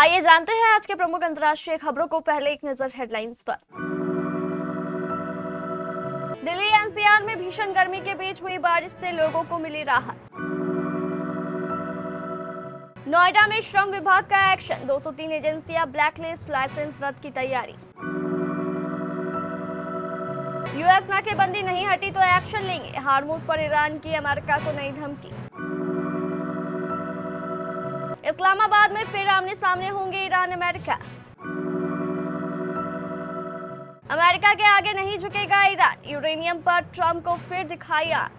आइए जानते हैं आज के प्रमुख अंतर्राष्ट्रीय खबरों को। पहले एक नजर हेडलाइंस पर। दिल्ली एनसीआर में भीषण गर्मी के बीच हुई बारिश से लोगों को मिली राहत। नोएडा में श्रम विभाग का एक्शन, 203 एजेंसियां ब्लैकलिस्ट, लाइसेंस रद्द की तैयारी। यूएस नाकेबंदी नहीं हटी तो एक्शन लेंगे, हार्मूज पर ईरान की अमेरिका को नई धमकी। इस्लामाबाद में फिर आमने सामने होंगे ईरान अमेरिका। अमेरिका के आगे नहीं झुकेगा ईरान, यूरेनियम पर ट्रंप को फिर दिखाई आग।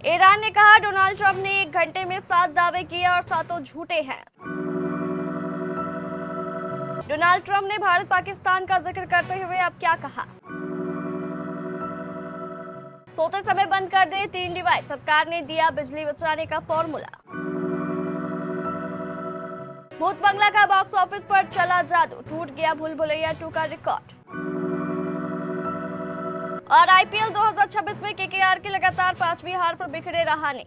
ईरान ने कहा डोनाल्ड ट्रंप ने 1 घंटे में 7 दावे किए और 7 झूठे हैं। डोनाल्ड ट्रंप ने भारत पाकिस्तान का जिक्र करते हुए अब क्या कहा। सोते समय बंद कर दे 3 डिवाइस, सरकार ने दिया बिजली बचाने का फॉर्मूला। भूत बंगला का बॉक्स ऑफिस पर चला जादू, टूट गया भूल भुलैया 2 का रिकॉर्ड। और आईपीएल 2026 में केकेआर की लगातार 5वीं हार पर बिखरे रहाणे।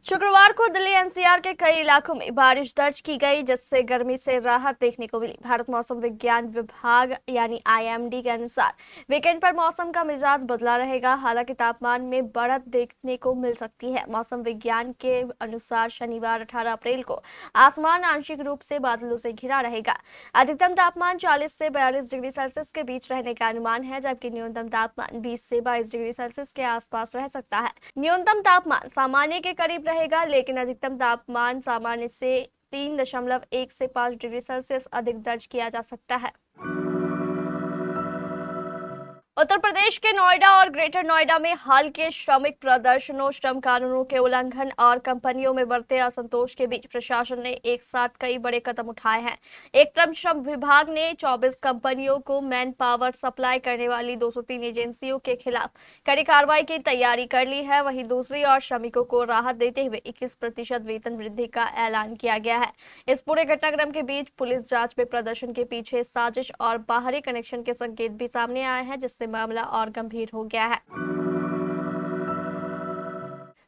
शुक्रवार को दिल्ली एनसीआर के कई इलाकों में बारिश दर्ज की गई, जिससे गर्मी से राहत देखने को मिली। भारत मौसम विज्ञान विभाग यानी आईएमडी के अनुसार वीकेंड पर मौसम का मिजाज बदला रहेगा, हालांकि तापमान में बढ़त देखने को मिल सकती है। मौसम विज्ञान के अनुसार शनिवार 18 अप्रैल को आसमान आंशिक रूप से बादलों से घिरा रहेगा। अधिकतम तापमान 40 से 42 डिग्री सेल्सियस के बीच रहने का अनुमान है, जबकि न्यूनतम तापमान 20 से 22 डिग्री सेल्सियस के आसपास रह सकता है। न्यूनतम तापमान सामान्य के करीब रहेगा, लेकिन अधिकतम तापमान सामान्य से 3.1 से 5 डिग्री सेल्सियस अधिक दर्ज किया जा सकता है। उत्तर प्रदेश के नोएडा और ग्रेटर नोएडा में हाल के श्रमिक प्रदर्शनों, श्रम कानूनों के उल्लंघन और कंपनियों में बढ़ते असंतोष के बीच प्रशासन ने एक साथ कई बड़े कदम उठाए हैं। एक तरफ श्रम विभाग ने 24 कंपनियों को मैन पावर सप्लाई करने वाली 203 एजेंसियों के खिलाफ कड़ी कार्रवाई की तैयारी कर ली है, वहीं दूसरी ओर श्रमिकों को राहत देते हुए 21% वेतन वृद्धि का ऐलान किया गया है। इस पूरे घटनाक्रम के बीच पुलिस जांच में प्रदर्शन के पीछे साजिश और बाहरी कनेक्शन के संकेत भी सामने आए हैं, जिससे मामला और गंभीर हो गया है।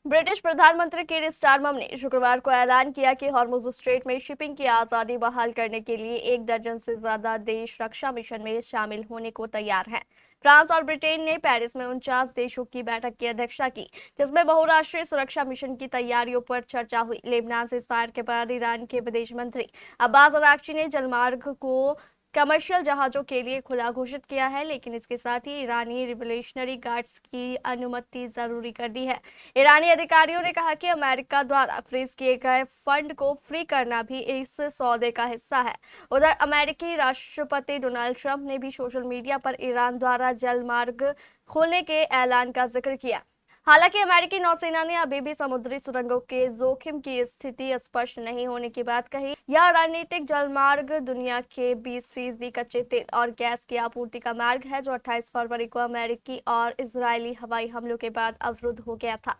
ब्रिटिश प्रधानमंत्री कीर स्टारमर ने शुक्रवार को ऐलान किया कि हॉर्मुज स्ट्रेट में शिपिंग की आजादी बहाल करने के लिए 1 दर्जन से ज्यादा देश रक्षा मिशन में शामिल होने को तैयार हैं। फ्रांस और ब्रिटेन ने पेरिस में 49 देशों की बैठक की अध्यक्षता की, जिसमें बहुराष्ट्रीय सुरक्षा मिशन की तैयारियों पर चर्चा हुई। लेबनान से फायर के बाद ईरान के विदेश मंत्री अब्बास अरागची ने जलमार्ग को कमर्शियल जहाजों के लिए खुला घोषित किया है, लेकिन इसके साथ ही ईरानी रिवोल्यूशनरी गार्ड्स की अनुमति जरूरी कर दी है। ईरानी अधिकारियों ने कहा कि अमेरिका द्वारा फ्रीज किए गए फंड को फ्री करना भी इस सौदे का हिस्सा है। उधर अमेरिकी राष्ट्रपति डोनाल्ड ट्रंप ने भी सोशल मीडिया पर ईरान द्वारा जलमार्ग खोलने के ऐलान का जिक्र किया। हालांकि अमेरिकी नौसेना ने अभी भी समुद्री सुरंगों के जोखिम की स्थिति स्पष्ट नहीं होने की बात कही। यह रणनीतिक जलमार्ग दुनिया के 20% कच्चे तेल और गैस की आपूर्ति का मार्ग है, जो 28 फरवरी को अमेरिकी और इजरायली हवाई हमलों के बाद अवरुद्ध हो गया था।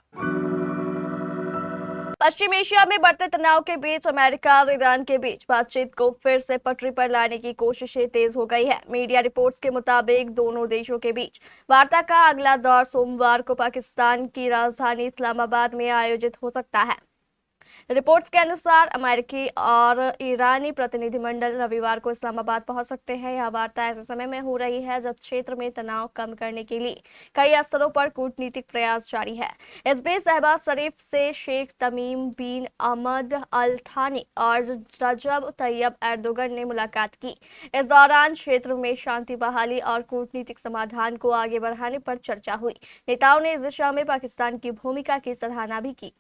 पश्चिम एशिया में बढ़ते तनाव के बीच अमेरिका और ईरान के बीच बातचीत को फिर से पटरी पर लाने की कोशिशें तेज हो गई है। मीडिया रिपोर्ट्स के मुताबिक दोनों देशों के बीच वार्ता का अगला दौर सोमवार को पाकिस्तान की राजधानी इस्लामाबाद में आयोजित हो सकता है। रिपोर्ट्स के अनुसार अमेरिकी और ईरानी प्रतिनिधिमंडल रविवार को इस्लामाबाद पहुंच सकते हैं। यह वार्ता ऐसे समय में हो रही है जब क्षेत्र में तनाव कम करने के लिए कई स्तरों पर कूटनीतिक प्रयास जारी है। इस बीच शहबाज शरीफ से शेख तमीम बिन अहमद अल थानी और रजब तैयब एर्दोगन ने मुलाकात की। इस दौरान क्षेत्र में शांति बहाली और कूटनीतिक समाधान को आगे बढ़ाने पर चर्चा हुई। नेताओं ने इस दिशा में पाकिस्तान की भूमिका की सराहना भी की।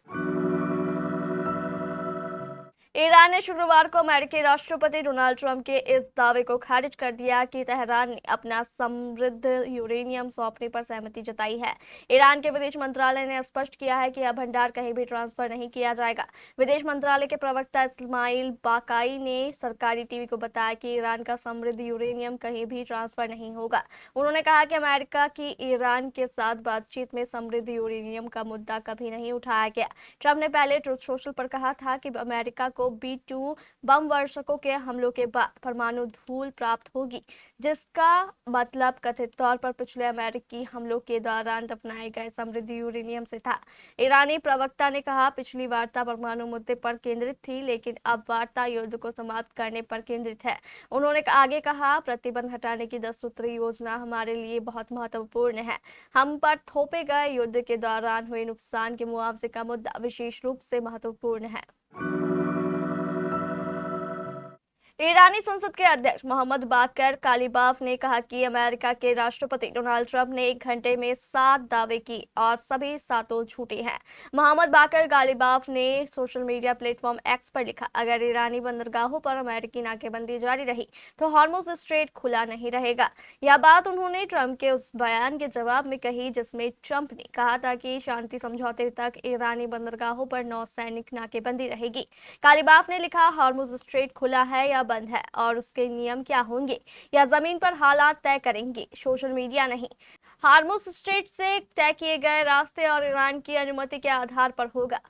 ईरान ने शुक्रवार को अमेरिकी राष्ट्रपति डोनाल्ड ट्रंप के इस दावे को खारिज कर दिया कि तेहरान ने अपना समृद्ध यूरेनियम सौंपने पर सहमति जताई है। ईरान के विदेश मंत्रालय ने स्पष्ट किया है कि यह भंडार कहीं भी ट्रांसफर नहीं किया जाएगा। विदेश मंत्रालय के प्रवक्ता इस्माइल बाकाई ने सरकारी टीवी को बताया कि ईरान का समृद्ध यूरेनियम कहीं भी ट्रांसफर नहीं होगा। उन्होंने कहा कि अमेरिका की ईरान के साथ बातचीत में समृद्ध यूरेनियम का मुद्दा कभी नहीं उठाया गया। ट्रंप ने पहले ट्रुथ सोशल पर कहा था कि अमेरिका को को B2 बम वर्षकों के हमलों के बाद परमाणु धूल प्राप्त होगी, जिसका मतलब कथित तौर पर पिछले अमेरिकी हमलों के दौरान दफनाए गए समृद्ध यूरेनियम से था। ईरानी प्रवक्ता ने कहा, पिछली वार्ता परमाणु मुद्दे पर केंद्रित थी, लेकिन अब वार्ता युद्ध को समाप्त करने पर केंद्रित है। उन्होंने आगे कहा, प्रतिबंध हटाने की 10 सूत्री योजना हमारे लिए बहुत महत्वपूर्ण है। हम पर थोपे गए युद्ध के दौरान हुए नुकसान के मुआवजे का मुद्दा विशेष रूप से महत्वपूर्ण है। ईरानी संसद के अध्यक्ष मोहम्मद बाकर कालिबाफ ने कहा कि अमेरिका के राष्ट्रपति डोनाल्ड ट्रंप ने 1 घंटे में 7 दावे की और सभी 7 झूठे हैं। मोहम्मद बाकर कालिबाफ ने सोशल मीडिया प्लेटफॉर्म एक्स पर लिखा, अगर ईरानी बंदरगाहों पर अमेरिकी नाकेबंदी जारी रही तो हॉर्मुज स्ट्रेट खुला नहीं रहेगा। यह बात उन्होंने ट्रंप के उस बयान के जवाब में कही जिसमें ट्रंप ने कहा था कि शांति समझौते तक ईरानी बंदरगाहों पर नौसैनिक नाकेबंदी रहेगी। कालिबाफ ने लिखा, हॉर्मुज स्ट्रेट खुला है या बंद है और उसके नियम क्या होंगे या जमीन पर हालात तय करेंगे, सोशल मीडिया नहीं। हॉर्मुज स्ट्रेट से तय किए गए रास्ते और ईरान की अनुमति के आधार पर होगा।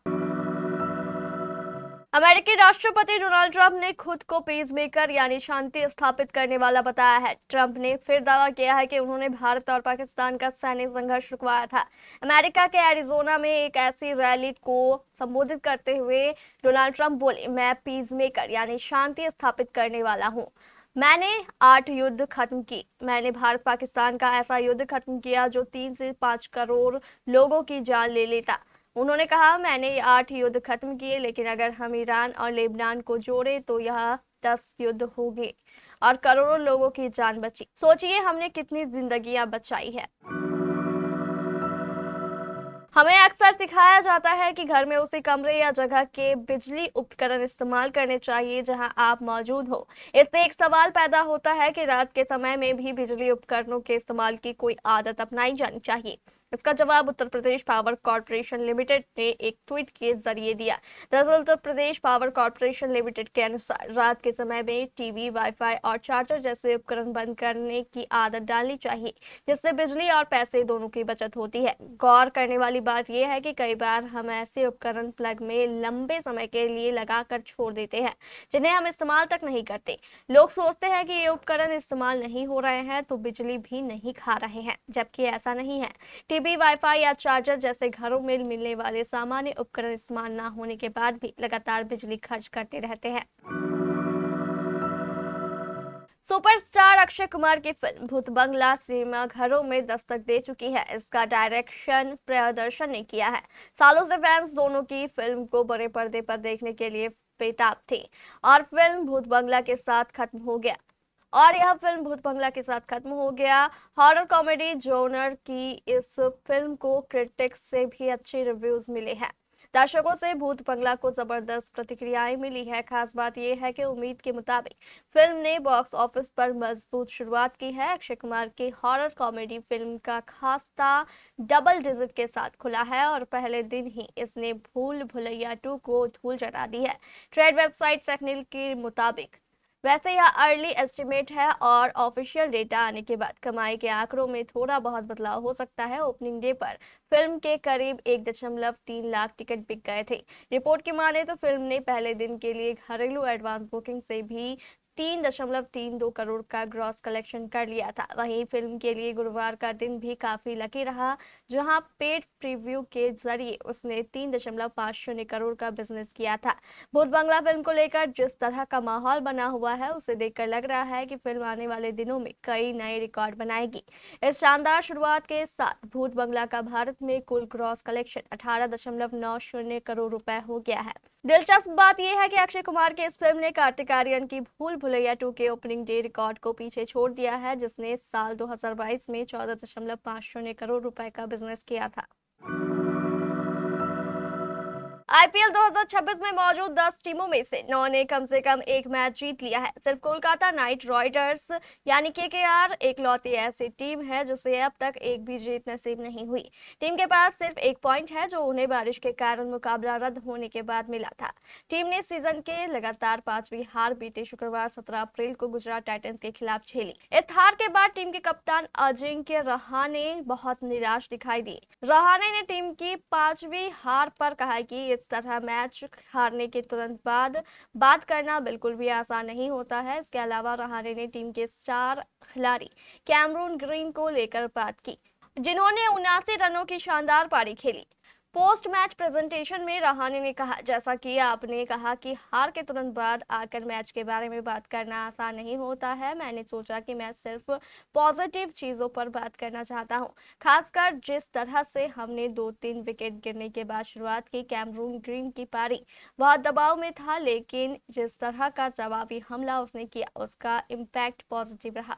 अमेरिकी राष्ट्रपति डोनाल्ड ट्रंप ने खुद को पीसमेकर यानी शांति स्थापित करने वाला बताया है। ट्रंप ने फिर दावा किया है कि उन्होंने भारत और पाकिस्तान का सैन्य संघर्ष रुकवाया था। अमेरिका के एरिजोना में एक ऐसी रैली को संबोधित करते हुए डोनाल्ड ट्रंप बोले, मैं पीसमेकर यानी शांति स्थापित करने वाला हूँ। मैंने 8 युद्ध खत्म की। मैंने भारत पाकिस्तान का ऐसा युद्ध खत्म किया जो 3 से 5 करोड़ लोगों की जान ले लेता। उन्होंने कहा, मैंने 8 युद्ध खत्म किए, लेकिन अगर हम ईरान और लेबनान को जोड़े तो यह 10 युद्ध हो गए और करोड़ों लोगों की जान बची। सोचिए हमने कितनी जिंदगियां बचाई है। हमें अक्सर सिखाया जाता है कि घर में उसी कमरे या जगह के बिजली उपकरण इस्तेमाल करने चाहिए जहां आप मौजूद हो। इससे एक सवाल पैदा होता है कि रात के समय में भी बिजली उपकरणों के इस्तेमाल की कोई आदत अपनाई जानी चाहिए। इसका जवाब Uttar Pradesh power corporation limited ने एक ट्वीट के जरिए दिया। दरअसल Uttar Pradesh power corporation limited के अनुसार रात के समय में टीवी, वाईफाई और चार्जर जैसे उपकरण बंद करने की आदत डालनी चाहिए, जिससे बिजली और पैसे दोनों की बचत होती है। गौर करने वाली बात यह है कि कई बार हम ऐसे उपकरण प्लग में लंबे समय के लिए लगाकर छोड़ देते हैं जिन्हें हम इस्तेमाल तक नहीं करते। लोग सोचते हैं कि ये उपकरण इस्तेमाल नहीं हो रहे हैं तो बिजली भी नहीं खा रहे हैं, जबकि ऐसा नहीं है। टीवी, वाईफाई या चार्जर जैसे घरों में मिलने वाले सामान्य उपकरण इस्तेमाल न होने के बाद भी लगातार बिजली खर्च करते रहते हैं। सुपरस्टार अक्षय कुमार की फिल्म भूत बंगला सिनेमा घरों में दस्तक दे चुकी है। इसका डायरेक्शन प्रियदर्शन ने किया है। सालों से फैंस दोनों की फिल्म को बड़े पर्दे पर देखने के लिए बेताब थे और फिल्म भूत बंगला के साथ खत्म हो गया। हॉरर कॉमेडी जॉनर की इस फिल्म को क्रिटिक्स से भी अच्छे रिव्यूज मिले हैं। दर्शकों से भूत बंगला को जबरदस्त प्रतिक्रियाएं मिली है। खास बात यह है कि उम्मीद के मुताबिक फिल्म ने बॉक्स ऑफिस पर मजबूत शुरुआत की है। अक्षय कुमार की हॉरर कॉमेडी फिल्म का खासा डबल डिजिट के साथ खुला है और पहले दिन ही इसने भूल भुलैया 2 को धूल चढ़ा दी है। ट्रेड वेबसाइट सेक्निल के मुताबिक वैसे यह अर्ली एस्टिमेट है और ऑफिशियल डेटा आने के बाद कमाई के आंकड़ों में थोड़ा बहुत बदलाव हो सकता है। ओपनिंग डे पर फिल्म के करीब 1.3 लाख टिकट बिक गए थे। रिपोर्ट की माने तो फिल्म ने पहले दिन के लिए घरेलू एडवांस बुकिंग से भी 3.32 करोड़ का ग्रॉस कलेक्शन कर लिया था। वहीं फिल्म के लिए गुरुवार का दिन भी काफी लकी रहा, जहां पेड प्रीव्यू के जरिए उसने 3.50 करोड़ का बिजनेस किया था। भूत बंगला फिल्म को लेकर जिस तरह का माहौल बना हुआ है उसे देखकर लग रहा है कि फिल्म आने वाले दिनों में कई नए रिकॉर्ड बनाएगी। इस शानदार शुरुआत के साथ भूत बंगला का भारत में कुल ग्रॉस कलेक्शन 18.90 करोड़ रुपए हो गया है। दिलचस्प बात यह है कि अक्षय कुमार की इस फिल्म ने कार्तिक आर्यन की भूल भुलैया 2 के ओपनिंग डे रिकॉर्ड को पीछे छोड़ दिया है, जिसने साल 2022 में 14.50 करोड़ रुपए का बिजनेस किया था। आईपीएल 2026 में मौजूद 10 टीमों में से 9 ने कम से कम एक मैच जीत लिया है। सिर्फ कोलकाता नाइट राइडर्स यानी केकेआर एकलौती ऐसी टीम है जिसे अब तक एक भी जीत नसीब नहीं हुई। टीम के पास सिर्फ 1 पॉइंट है जो उन्हें बारिश के कारण मुकाबला रद्द होने के बाद मिला था। टीम ने सीजन के लगातार 5वीं हार बीते शुक्रवार 17 अप्रैल को गुजरात टाइटंस के खिलाफ झेली। इस हार के बाद टीम के कप्तान अजिंक्य रहाणे बहुत निराश दिखाई दिए। रहाणे ने टीम की 5वीं हार पर कहा कि इस तरह मैच हारने के तुरंत बाद बात करना बिल्कुल भी आसान नहीं होता है। इसके अलावा रहाणे ने टीम के स्टार खिलाड़ी कैमरून ग्रीन को लेकर बात की, जिन्होंने 79 रनों की शानदार पारी खेली। पोस्ट मैच प्रेजेंटेशन में रहाणे ने कहा, जैसा कि आपने कहा कि हार के तुरंत बाद आकर मैच के बारे में बात करना आसान नहीं होता है। मैंने सोचा कि मैं सिर्फ पॉजिटिव चीज़ों पर बात करना चाहता हूं, खासकर जिस तरह से हमने 2-3 विकेट गिरने के बाद शुरुआत की। कैमरून ग्रीन की पारी बहुत दबाव में था, लेकिन जिस तरह का जवाबी हमला उसने किया उसका इम्पैक्ट पॉजिटिव रहा।